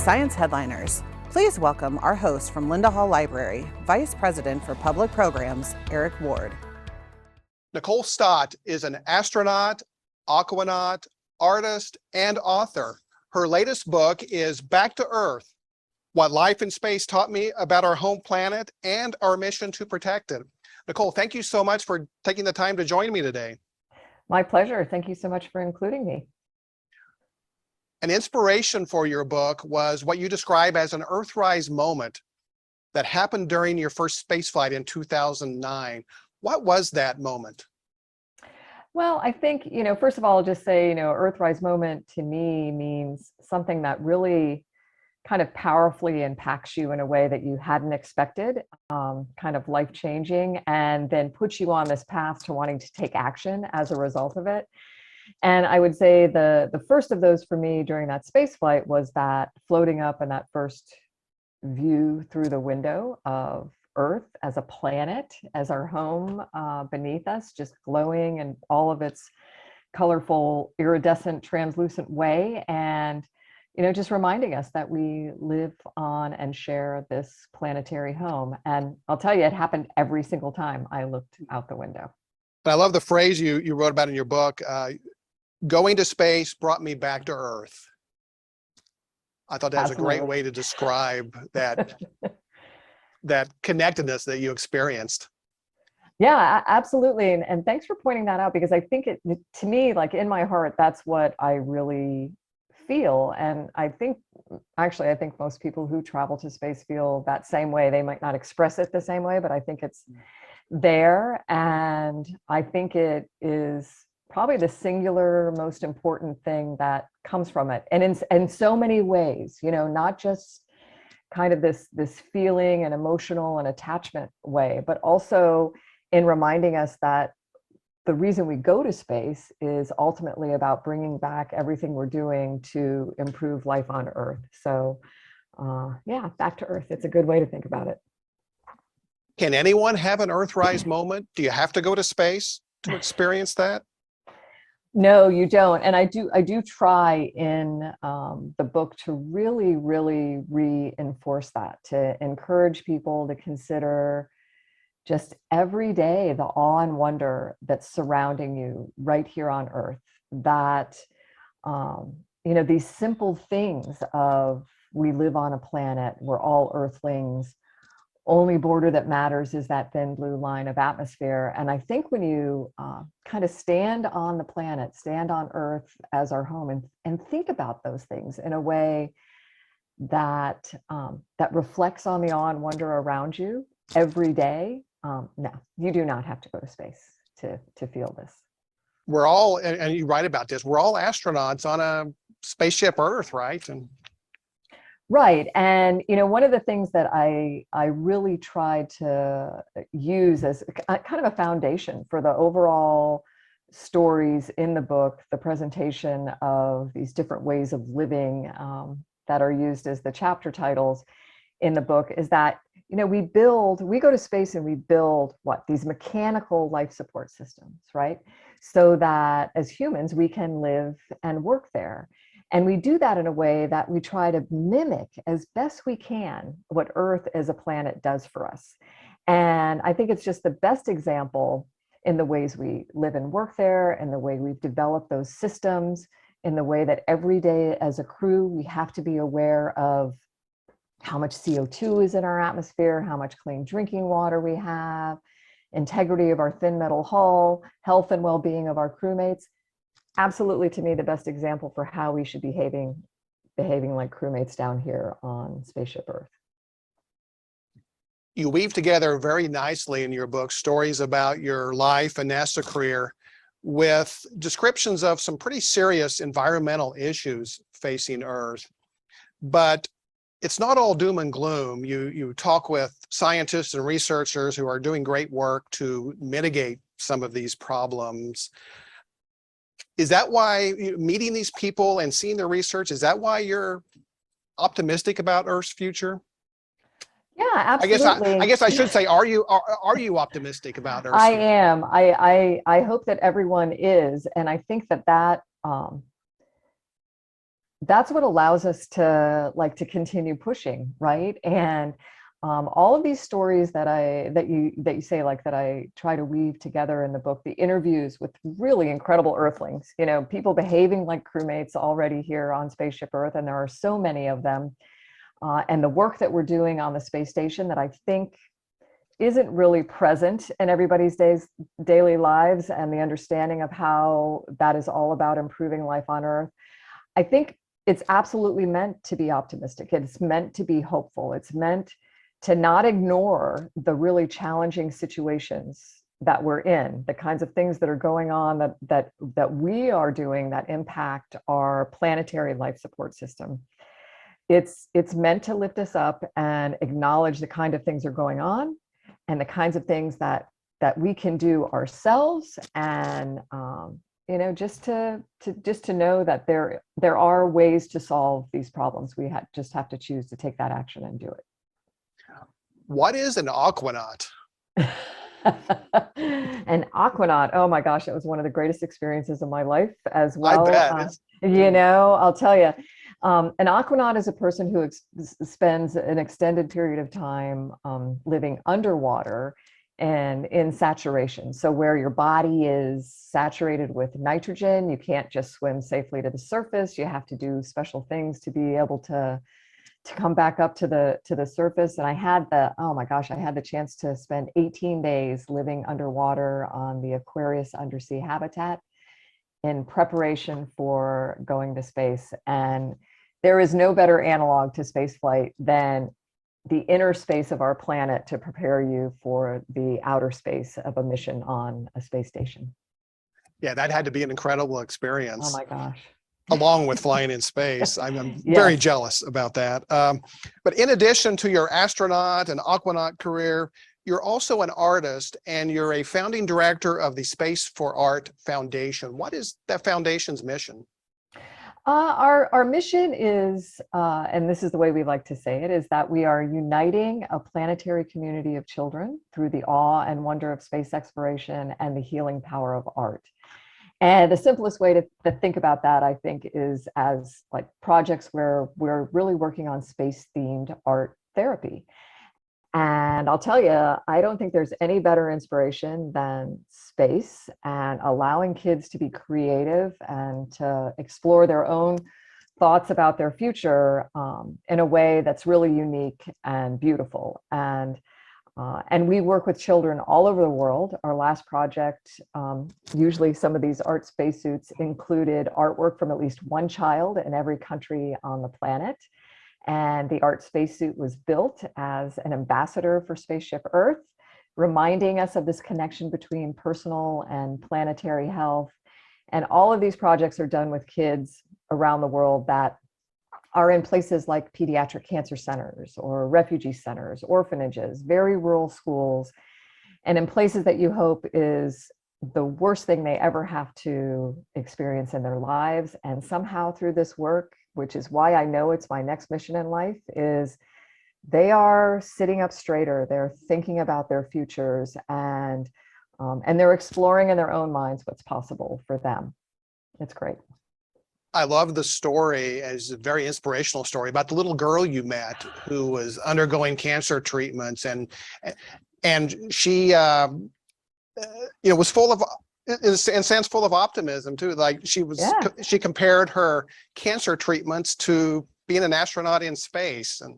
Science Headliners. Please welcome our host from Linda Hall Library, Vice President for Public Programs, Eric Ward. Nicole Stott is an astronaut, aquanaut, artist, and author. Her latest book is Back to Earth: What Life in Space Taught Me About Our Home Planet and Our Mission to Protect It. Nicole, thank you so much for taking the time to join me today. My pleasure. Thank you so much for including me. An inspiration for your book was what you describe as an Earthrise moment that happened during your first spaceflight in 2009. What was that moment? Well, I think, first of all, I'll just say, Earthrise moment to me means something that really kind of powerfully impacts you in a way that you hadn't expected, kind of life-changing, and then puts you on this path to wanting to take action as a result of it. And I would say the first of those for me during that space flight was that floating up and that first view through the window of Earth as a planet, as our home beneath us, just glowing in all of its colorful, iridescent, translucent way. And, just reminding us that we live on and share this planetary home. And I'll tell you, it happened every single time I looked out the window. I love the phrase you wrote about in your book, going to space brought me back to Earth. I thought that was a great way to describe that, that connectedness that you experienced. Yeah, absolutely. And thanks for pointing that out, because I think to me, like in my heart, that's what I really feel. And I think most people who travel to space feel that same way. They might not express it the same way, but I think it's there. And I think it is probably the singular most important thing that comes from it. And in so many ways, not just kind of this feeling and emotional and attachment way, but also in reminding us that the reason we go to space is ultimately about bringing back everything we're doing to improve life on Earth. So yeah, back to Earth. It's a good way to think about it. Can anyone have an Earthrise moment? Do you have to go to space to experience that? No, you don't. And I do try in the book to really, really reinforce that, to encourage people to consider just every day the awe and wonder that's surrounding you right here on Earth. That, these simple things of we live on a planet, we're all Earthlings, only border that matters is that thin blue line of atmosphere. And I think when you kind of stand on the planet, stand on Earth as our home, and think about those things in a way that that reflects on the awe and wonder around you every day, no, you do not have to go to space to feel this. We're all, and you write about this, we're all astronauts on a spaceship Earth, right? Right. And, one of the things that I really try to use as kind of a foundation for the overall stories in the book, the presentation of these different ways of living that are used as the chapter titles in the book, is that, we go to space and we build these mechanical life support systems, right? So that as humans, we can live and work there. And we do that in a way that we try to mimic as best we can what Earth as a planet does for us. And I think it's just the best example in the ways we live and work there, and the way we've developed those systems, in the way that every day as a crew, we have to be aware of how much CO2 is in our atmosphere, how much clean drinking water we have, integrity of our thin metal hull, health and well-being of our crewmates. Absolutely, to me, the best example for how we should be behaving like crewmates down here on Spaceship Earth. You weave together very nicely in your book stories about your life and NASA career with descriptions of some pretty serious environmental issues facing Earth. But it's not all doom and gloom. You talk with scientists and researchers who are doing great work to mitigate some of these problems. Is that why meeting these people and seeing their research, is that why you're optimistic about Earth's future? Yeah, absolutely. I guess I should say, are you optimistic about Earth's future? I am. I hope that everyone is. And I think that that's what allows us to continue pushing, right? And all of these stories that you say, like, that I try to weave together in the book, the interviews with really incredible Earthlings, people behaving like crewmates already here on Spaceship Earth, and there are so many of them, and the work that we're doing on the space station that I think isn't really present in everybody's daily lives, and the understanding of how that is all about improving life on Earth. I think it's absolutely meant to be optimistic. It's meant to be hopeful. It's meant to not ignore the really challenging situations that we're in, the kinds of things that are going on that we are doing that impact our planetary life support system. It's meant to lift us up and acknowledge the kind of things that are going on, and the kinds of things that we can do ourselves, and just to know that there are ways to solve these problems. We just have to choose to take that action and do it. What is an aquanaut? An aquanaut, oh my gosh, it was one of the greatest experiences of my life as well. I bet. I'll tell you, an aquanaut is a person who spends an extended period of time living underwater and in saturation. So where your body is saturated with nitrogen, you can't just swim safely to the surface. You have to do special things to be able to come back up to the surface. And I had the chance to spend 18 days living underwater on the Aquarius undersea habitat in preparation for going to space. And there is no better analog to spaceflight than the inner space of our planet to prepare you for the outer space of a mission on a space station. Yeah, that had to be an incredible experience. Oh my gosh. Along with flying in space. I'm Yes. very jealous about that. But in addition to your astronaut and aquanaut career, you're also an artist, and you're a founding director of the Space for Art Foundation. What is that foundation's mission? Our mission is, and this is the way we like to say it, is that we are uniting a planetary community of children through the awe and wonder of space exploration and the healing power of art. And the simplest way to think about that, I think, is as like projects where we're really working on space-themed art therapy. And I'll tell you, I don't think there's any better inspiration than space and allowing kids to be creative and to explore their own thoughts about their future in a way that's really unique and beautiful. And we work with children all over the world. Our last project, usually some of these art spacesuits included artwork from at least one child in every country on the planet. And the art spacesuit was built as an ambassador for Spaceship Earth, reminding us of this connection between personal and planetary health. And all of these projects are done with kids around the world that are in places like pediatric cancer centers or refugee centers, orphanages, very rural schools, and in places that you hope is the worst thing they ever have to experience in their lives. And somehow through this work, which is why I know it's my next mission in life, is they are sitting up straighter. They're thinking about their futures, and they're exploring in their own minds what's possible for them. It's great. I love the story, as a very inspirational story about the little girl you met who was undergoing cancer treatments, and she was full of, in a sense, full of optimism too. Like she compared her cancer treatments to being an astronaut in space, and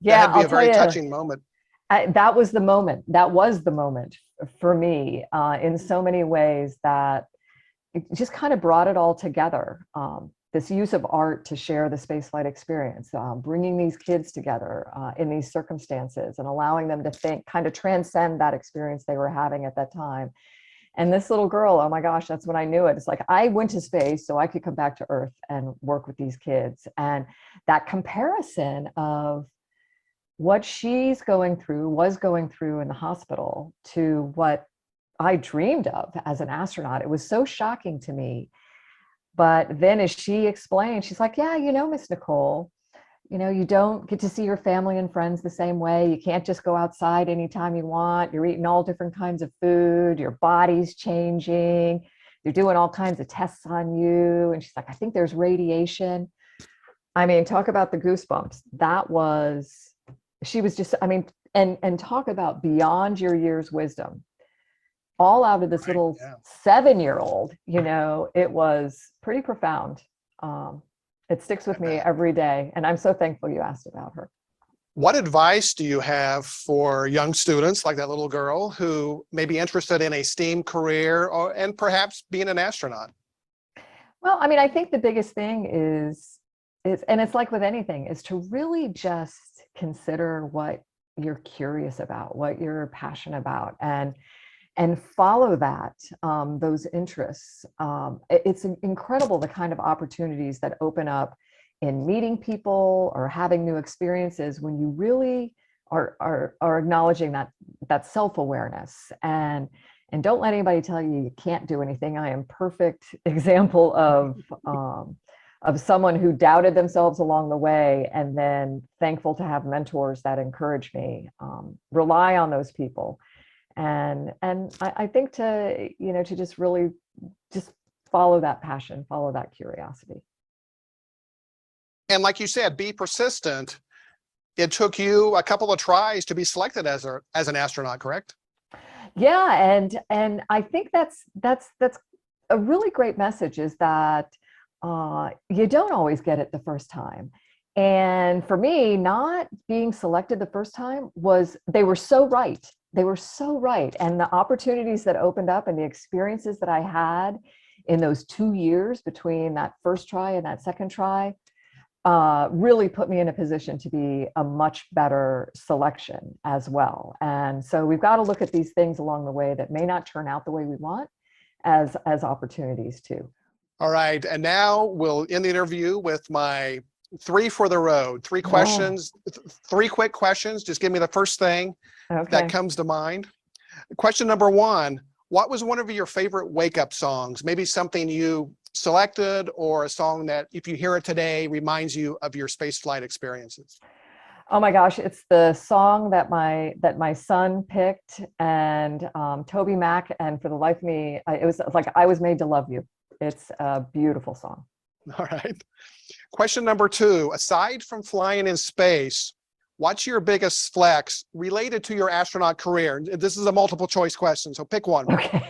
that had to be a very touching moment. That was the moment. That was the moment for me in so many ways, that it just kind of brought it all together. This use of art to share the spaceflight experience, bringing these kids together in these circumstances and allowing them to think, kind of transcend that experience they were having at that time. And this little girl, oh my gosh, that's when I knew it. It's like, I went to space so I could come back to Earth and work with these kids. And that comparison of what she's was going through in the hospital to what I dreamed of as an astronaut, it was so shocking to me. But then as she explained, she's like, yeah, Miss Nicole, you don't get to see your family and friends the same way. You can't just go outside anytime you want. You're eating all different kinds of food. Your body's changing. they're doing all kinds of tests on you. And she's like, I think there's radiation. I mean, talk about the goosebumps. She was just, I mean, and talk about beyond your year's wisdom, all out of this little 7-year-old, it was pretty profound. It sticks with me every day. And I'm so thankful you asked about her. What advice do you have for young students like that little girl who may be interested in a STEAM career and perhaps being an astronaut? Well, I mean, I think the biggest thing is, and it's like with anything, is to really just consider what you're curious about, what you're passionate about, and follow that, those interests. It's incredible the kind of opportunities that open up in meeting people or having new experiences when you really are acknowledging that self-awareness, and don't let anybody tell you you can't do anything. I am perfect example of someone who doubted themselves along the way, and then thankful to have mentors that encourage me. Rely on those people. And I think to just really just follow that passion, follow that curiosity. And like you said, be persistent. It took you a couple of tries to be selected as an astronaut, correct? Yeah, and I think that's a really great message, is that you don't always get it the first time. And for me, not being selected the first time they were so right. They were so right. And the opportunities that opened up and the experiences that I had in those 2 years between that first try and that second try really put me in a position to be a much better selection as well. And so we've got to look at these things along the way that may not turn out the way we want as opportunities too. All right. And now we'll end the interview with my 3 for the road. 3 questions, 3 quick questions. Just give me the first thing that comes to mind. Question number 1, what was one of your favorite wake-up songs? Maybe something you selected, or a song that if you hear it today reminds you of your spaceflight experiences? Oh my gosh, it's the song that my son picked, and Toby Mac, and for the life of me, it was like I Was Made to Love You. It's a beautiful song. All right. Question number 2, aside from flying in space, what's your biggest flex related to your astronaut career? This is a multiple choice question, so pick one. Okay.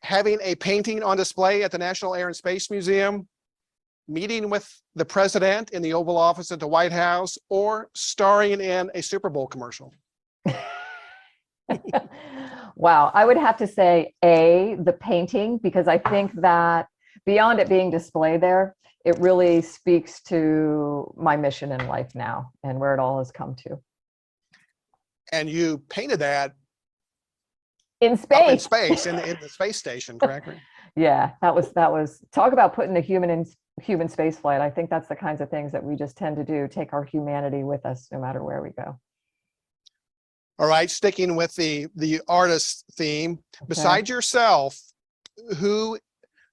Having a painting on display at the National Air and Space Museum, meeting with the president in the Oval Office at the White House, or starring in a Super Bowl commercial? Wow, I would have to say the painting, because I think that beyond it being displayed there, it really speaks to my mission in life now and where it all has come to. And you painted that in space. Up in space, in the space station, correct? Yeah, that was talk about putting the human in human space flight. I think that's the kinds of things that we just tend to do, take our humanity with us no matter where we go. All right, sticking with the artist theme, besides yourself, who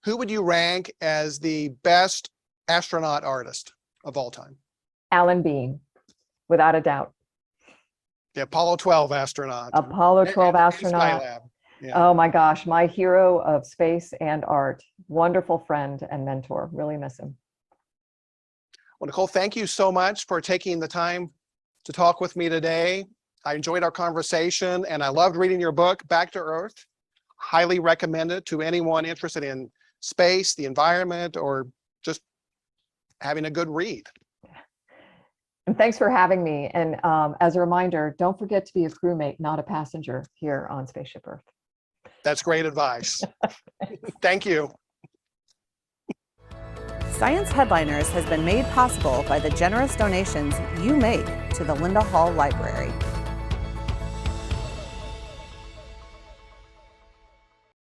would you rank as the best astronaut artist of all time? Alan Bean, without a doubt. The Apollo 12 astronaut. Apollo 12 astronaut. Skylab. Yeah. Oh my gosh, my hero of space and art. Wonderful friend and mentor. Really miss him. Well, Nicole, thank you so much for taking the time to talk with me today. I enjoyed our conversation, and I loved reading your book, Back to Earth. Highly recommend it to anyone interested in space, the environment, or just having a good read. And thanks for having me. And as a reminder, don't forget to be a crewmate, not a passenger here on Spaceship Earth. That's great advice. Thank you. Science Headliners has been made possible by the generous donations you make to the Linda Hall Library.